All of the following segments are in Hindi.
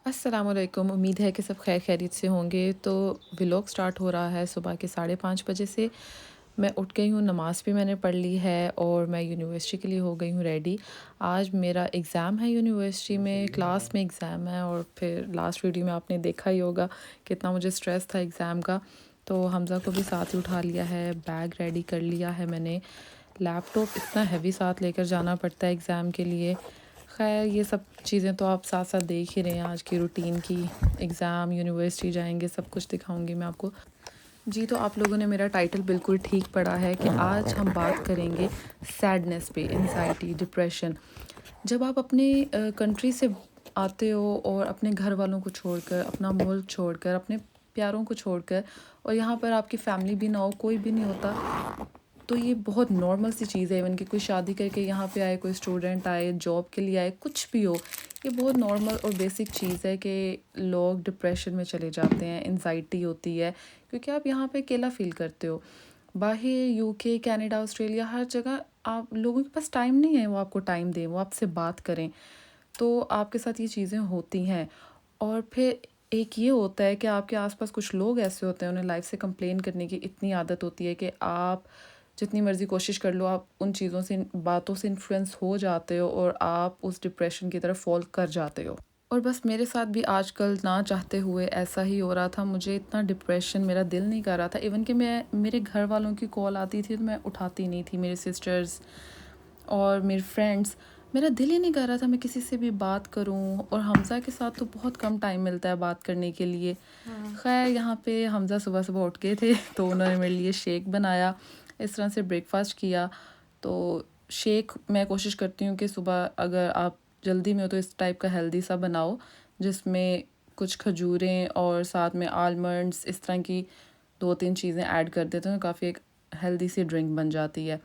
अस्सलामुअलैकुम। उम्मीद है कि सब खैर खैरियत से होंगे। तो व्लॉग स्टार्ट हो रहा है सुबह के 5:30 बजे से। मैं उठ गई हूँ, नमाज़ भी मैंने पढ़ ली है और मैं यूनिवर्सिटी के लिए हो गई हूँ रेडी। आज मेरा एग्ज़ाम है यूनिवर्सिटी में, क्लास में एग्ज़ाम है। और फिर लास्ट वीडियो में आपने देखा ही होगा कितना मुझे स्ट्रेस था एग्ज़ाम का। तो हमज़ा को भी साथ ही उठा लिया है, बैग रेडी कर लिया है मैंने। लैपटॉप इतना हैवी साथ लेकर जाना पड़ता है एग्ज़ाम के लिए। खैर ये सब चीज़ें तो आप साथ साथ देख ही रहे हैं आज की रूटीन की। एग्ज़ाम, यूनिवर्सिटी जाएंगे, सब कुछ दिखाऊंगी मैं आपको। जी, तो आप लोगों ने मेरा टाइटल बिल्कुल ठीक पढ़ा है कि आज हम बात करेंगे सैडनेस पे, एंजाइटी, डिप्रेशन। जब आप अपने कंट्री से आते हो और अपने घर वालों को छोड़कर, अपना मुल्क छोड़कर, अपने प्यारों को छोड़कर, और यहाँ पर आपकी फैमिली भी ना हो, कोई भी नहीं होता, तो ये बहुत नॉर्मल सी चीज़ है। इवन कि कोई शादी करके यहाँ पे आए, कोई स्टूडेंट आए, जॉब के लिए आए, कुछ भी हो, ये बहुत नॉर्मल और बेसिक चीज़ है कि लोग डिप्रेशन में चले जाते हैं, एंजाइटी होती है, क्योंकि आप यहाँ पे अकेला फ़ील करते हो। बाहर यूके, कनाडा, ऑस्ट्रेलिया, हर जगह आप लोगों के पास टाइम नहीं है वो आपको टाइम दें, वो आपसे बात करें। तो आपके साथ ये चीज़ें होती हैं। और फिर एक ये होता है कि आपके आसपास कुछ लोग ऐसे होते हैं, उन्हें लाइफ से कंप्लेन करने की इतनी आदत होती है कि आप जितनी मर्ज़ी कोशिश कर लो, आप उन चीज़ों से, बातों से इन्फ्लुएंस हो जाते हो और आप उस डिप्रेशन की तरफ फॉल कर जाते हो। और बस मेरे साथ भी आजकल ना चाहते हुए ऐसा ही हो रहा था। मुझे इतना डिप्रेशन, मेरा दिल नहीं कर रहा था इवन कि मैं, मेरे घर वालों की कॉल आती थी तो मैं उठाती नहीं थी, मेरे सिस्टर्स और मेरे फ्रेंड्स, मेरा दिल ही नहीं कर रहा था मैं किसी से भी बात करूं। और हमज़ा के साथ तो बहुत कम टाइम मिलता है बात करने के लिए। खैर यहाँ पे हमज़ा सुबह सुबह उठ गए थे तो उन्होंने मेरे लिए शेक बनाया, इस तरह से ब्रेकफास्ट किया। तो शेक मैं कोशिश करती हूँ कि सुबह अगर आप जल्दी में हो तो इस टाइप का हेल्दी सा बनाओ, जिसमें कुछ खजूरें और साथ में आलमंड्स, इस तरह की 2-3 चीज़ें ऐड कर देते हैं, काफ़ी एक हेल्दी सी ड्रिंक बन जाती है।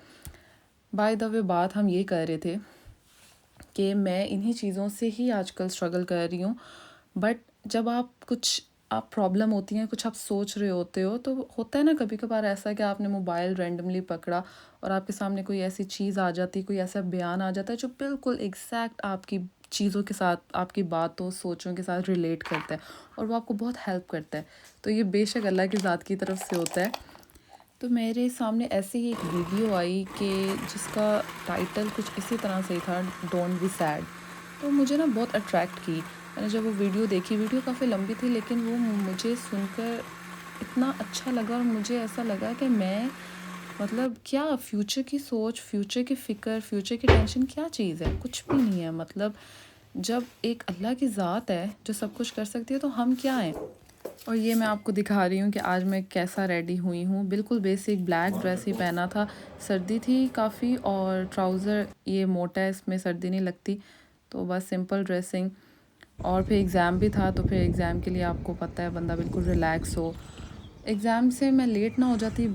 बाय द वे, बात हम ये कर रहे थे कि मैं इन्हीं चीज़ों से ही आजकल स्ट्रगल कर रही हूँ। बट जब आप प्रॉब्लम होती हैं, कुछ आप सोच रहे होते हो, तो होता है ना कभी कभार ऐसा कि आपने मोबाइल रैंडमली पकड़ा और आपके सामने कोई ऐसी चीज़ आ जाती, कोई ऐसा बयान आ जाता है जो बिल्कुल एग्जैक्ट आपकी चीज़ों के साथ, आपकी बातों, सोचों के साथ रिलेट करता है और वो आपको बहुत हेल्प करता है। तो ये बेशक अल्लाह की ज़ात की तरफ से होता है। तो मेरे सामने ऐसे ही एक वीडियो आई कि जिसका टाइटल कुछ इसी तरह से ही था, डोंट बी सैड। तो मुझे ना बहुत अट्रैक्ट की। मैंने जब वो वीडियो देखी, वीडियो काफ़ी लंबी थी, लेकिन वो मुझे सुनकर इतना अच्छा लगा और मुझे ऐसा लगा कि मैं, मतलब क्या फ्यूचर की सोच, फ्यूचर की फ़िक्र, फ्यूचर की टेंशन क्या चीज़ है? कुछ भी नहीं है। मतलब जब एक अल्लाह की ज़ात है जो सब कुछ कर सकती है, तो हम क्या हैं? और ये मैं आपको दिखा रही हूँ कि आज मैं कैसा रेडी हुई हूँ। बिल्कुल बेसिक ब्लैक ड्रेस ही पहना था। सर्दी थी काफ़ी और ट्राउज़र ये मोटा है, इसमें सर्दी नहीं लगती, तो बस सिंपल ड्रेसिंग। और फिर एग्ज़ाम भी था, तो फिर एग्ज़ाम के लिए आपको पता है बंदा बिल्कुल रिलैक्स हो। एग्ज़ाम से मैं लेट ना हो जाती,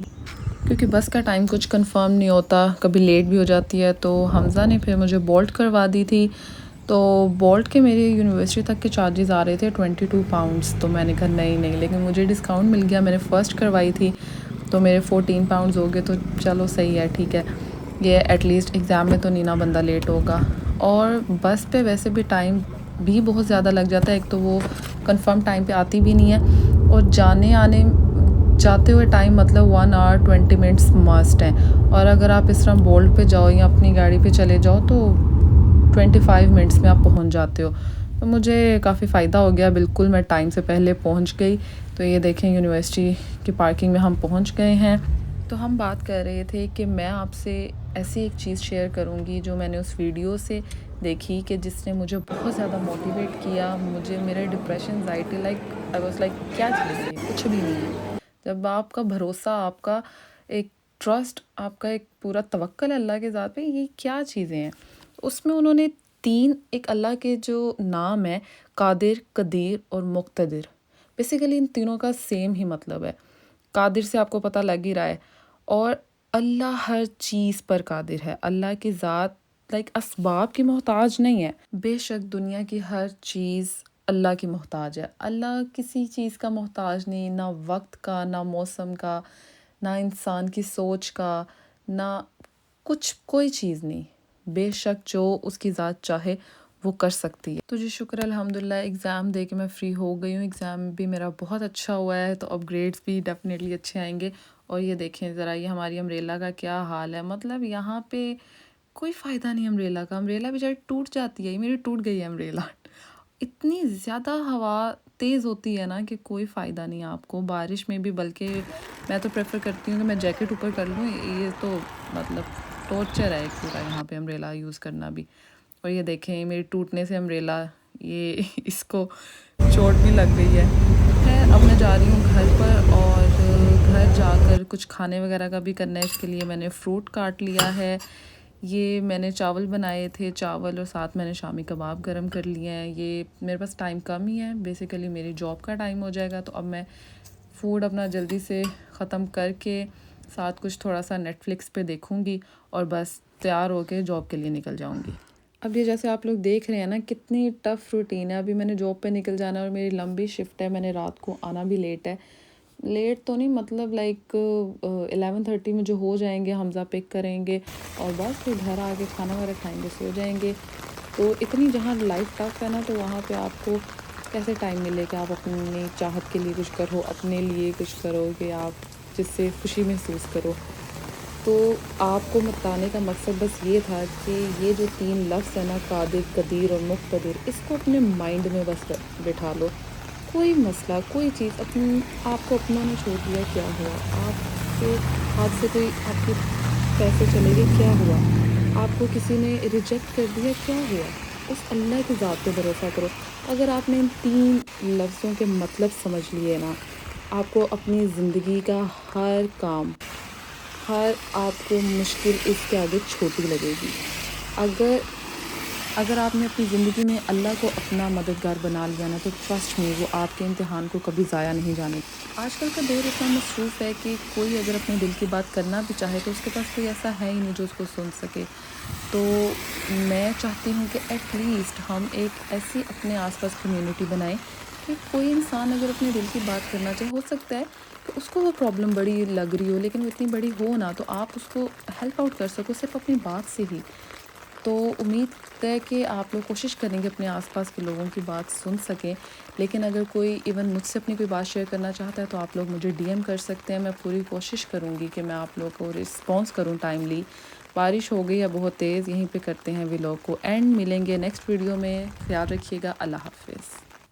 क्योंकि बस का टाइम कुछ कंफर्म नहीं होता, कभी लेट भी हो जाती है। तो हमज़ा ने फिर मुझे बोल्ट करवा दी थी। तो बोल्ट के मेरे यूनिवर्सिटी तक के चार्जेस आ रहे थे 22 पाउंड्स। तो मैंने कहा नहीं नहीं, लेकिन मुझे डिस्काउंट मिल गया, मैंने फ़र्स्ट करवाई थी तो मेरे 14 पाउंड्स हो गए। तो चलो सही है, ठीक है, ये एटलीस्ट एग्ज़ाम में तो नहीं ना बंदा लेट होगा। और बस पे वैसे भी टाइम भी बहुत ज़्यादा लग जाता है, एक तो वो कंफर्म टाइम पे आती भी नहीं है, और जाने आने जाते हुए टाइम मतलब 1 आवर 20 मिनट्स मस्ट हैं। और अगर आप इस तरह बोल्ट पे जाओ या अपनी गाड़ी पे चले जाओ तो 25 मिनट्स में आप पहुंच जाते हो। तो मुझे काफ़ी फ़ायदा हो गया, बिल्कुल मैं टाइम से पहले पहुंच गई। तो ये देखें, यूनिवर्सिटी की पार्किंग में हम पहुंच गए हैं। तो हम बात कर रहे थे कि मैं आपसे ऐसी एक चीज़ शेयर करूंगी जो मैंने उस वीडियो से देखी, कि जिसने मुझे बहुत ज़्यादा मोटिवेट किया। मुझे मेरे depression, anxiety, like I was like क्या चीज़ है ये? कुछ भी नहीं है। जब आपका भरोसा, आपका एक ट्रस्ट, आपका एक पूरा तवक्कल है अल्लाह के ज़ात पे, ये क्या चीज़ें हैं? उसमें उन्होंने 3 एक अल्लाह के जो नाम है, कादिर, कदीर और मुक़तदिर, बेसिकली इन तीनों का सेम ही मतलब है। कादिर से आपको पता लग ही रहा है। और अल्लाह हर चीज़ पर कादिर है। अल्लाह की ज़ात लाइक असबाब की मोहताज नहीं है। बेशक दुनिया की हर चीज़ अल्लाह की मोहताज है। अल्लाह किसी चीज़ का मोहताज नहीं, ना वक्त का, ना मौसम का, ना इंसान की सोच का, ना कुछ, कोई चीज़ नहीं। बेशक जो उसकी ज़ात चाहे वो कर सकती है। तो जी शुक्र अल्हम्दुलिल्लाह, एग्ज़ाम दे के मैं फ़्री हो गई हूँ। एग्ज़ाम भी मेरा बहुत अच्छा हुआ है, तो अब ग्रेड्स भी डेफ़िनेटली अच्छे आएँगे। और ये देखें ज़रा, ये हमारी अम्ब्रेला का क्या हाल है, मतलब यहाँ पे कोई फ़ायदा नहीं अम्ब्रेला का। अम्ब्रेला बेचारी टूट जाती है, मेरी टूट गई है अम्ब्रेला। इतनी ज़्यादा हवा तेज़ होती है ना कि कोई फ़ायदा नहीं आपको बारिश में भी। बल्कि मैं तो प्रेफ़र करती हूँ कि मैं जैकेट ऊपर कर लूँ। ये तो मतलब टॉर्चर है एक पूरा यहाँ पे अम्ब्रेला यूज़ करना भी। और ये देखें, मेरी टूटने से अम्ब्रेला, ये इसको चोट भी लग गई है। खैर, अब मैं जा रही हूँ घर पर, और घर जाकर कुछ खाने वगैरह का भी करना है। इसके लिए मैंने फ्रूट काट लिया है। ये मैंने चावल बनाए थे, चावल, और साथ मैंने शामी कबाब गरम कर लिए हैं। ये मेरे पास टाइम कम ही है, बेसिकली मेरी जॉब का टाइम हो जाएगा, तो अब मैं फ़ूड अपना जल्दी से ख़त्म करके साथ कुछ थोड़ा सा नेटफ्लिक्स पे देखूँगी, और बस तैयार होके जॉब के लिए निकल जाऊँगी। अब ये जैसे आप लोग देख रहे हैं ना, कितनी टफ़ रूटीन है। अभी मैंने जॉब पे निकल जाना है और मेरी लंबी शिफ्ट है। मैंने रात को आना भी लेट है। लेट तो नहीं, मतलब लाइक 11:30 में जो हो जाएंगे, हमज़ा पिक करेंगे, और बस फिर घर आके खाना वगैरह खाएंगे, सो जाएंगे। तो इतनी जहाँ लाइफ टफ है ना, तो वहाँ पे आपको कैसे टाइम मिले कि आप अपनी चाहत के लिए कुछ करो, अपने लिए कुछ करो, कि आप जिससे खुशी महसूस करो। तो आपको बताने का मकसद बस ये था कि ये जो 3 लफ्ज़ है ना, कादिर, कदीर और मुक़तदिर, इसको अपने माइंड में बस बिठा लो। कोई मसला, कोई चीज़ अपनी आपको अपनों ने छोड़ दिया, क्या हुआ? आपके हाथ से कोई आपके पैसे चले गए, क्या हुआ? आपको किसी ने रिजेक्ट कर दिया, क्या हुआ? उस अल्लाह की ज़ात पे भरोसा करो। अगर आपने इन 3 लफ्ज़ों के मतलब समझ लिए ना, आपको अपनी ज़िंदगी का हर काम, हर आपको मुश्किल इसके आगे छोटी लगेगी। अगर अगर आपने अपनी ज़िंदगी में अल्लाह को अपना मददगार बना लिया ना, तो ट्रस्ट मी, वो आपके इम्तिहान को कभी ज़ाया नहीं जाने। आजकल का दौर इतना मसरूफ़ है कि कोई अगर अपने दिल की बात करना भी चाहे, तो उसके पास कोई ऐसा है ही नहीं जो उसको सुन सके। तो मैं चाहती हूँ कि एट लीस्ट हम एक ऐसी अपने आसपास कम्युनिटी बनाएं कि कोई इंसान अगर अपने दिल की बात करना चाहे, हो सकता है कि उसको वो प्रॉब्लम बड़ी लग रही हो, लेकिन वो इतनी बड़ी हो ना, तो आप उसको हेल्प आउट कर सको सिर्फ अपनी बात से ही। तो उम्मीद है कि आप लोग कोशिश करेंगे अपने आसपास के लोगों की बात सुन सकें। लेकिन अगर कोई इवन मुझसे अपनी कोई बात शेयर करना चाहता है, तो आप लोग मुझे डीएम कर सकते हैं। मैं पूरी कोशिश करूँगी कि मैं आप लोगों को रिस्पॉन्स करूँ टाइमली। बारिश हो गई है बहुत तेज़, यहीं पे करते हैं व्लॉग को एंड। मिलेंगे नेक्स्ट वीडियो में, ख्याल रखिएगा, अल्लाह हाफ़िज़।